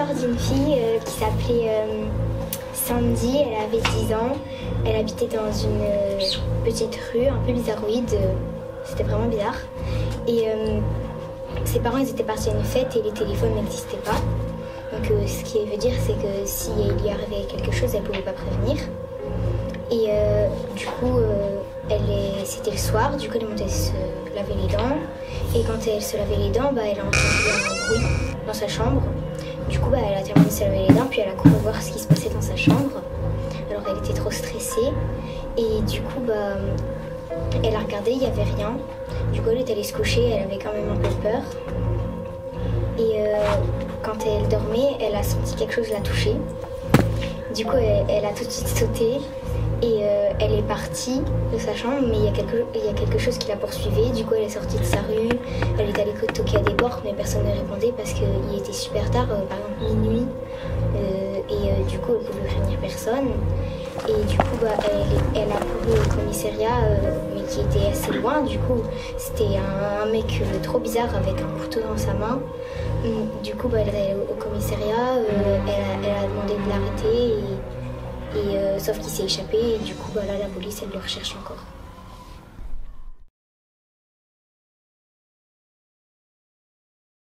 l'histoire d'une fille qui s'appelait Sandy, elle avait 10 ans, elle habitait dans une petite rue un peu bizarroïde, c'était vraiment bizarre. Et ses parents ils étaient partis à une fête et les téléphones n'existaient pas. Donc ce qui veut dire c'est que si il lui arrivait quelque chose, elle ne pouvait pas prévenir. Et du coup, c'était le soir, du coup elle est montée se laver les dents. Et quand elle se lavait les dents, elle a entendu un bruit dans sa chambre. Du coup, elle a terminé de se laver les dents, puis elle a couru voir ce qui se passait dans sa chambre. Alors elle était trop stressée. Et du coup, elle a regardé, il n'y avait rien. Du coup, elle est allée se coucher, elle avait quand même un peu peur. Et quand elle dormait, elle a senti quelque chose la toucher. Du coup, elle a tout de suite sauté. Et elle est partie de sa chambre, mais il y a quelque chose qui la poursuivait. Du coup, elle est sortie de sa rue, elle est allée toquer à des portes, mais personne ne répondait parce qu'il était super tard, par exemple minuit. Du coup, elle pouvait prévenir personne. Et du coup, elle a couru au commissariat, mais qui était assez loin. Du coup, c'était un mec trop bizarre avec un couteau dans sa main. Du coup, elle est allée au commissariat, elle a demandé de l'arrêter. Sauf qu'il s'est échappé et du coup la police elle le recherche encore.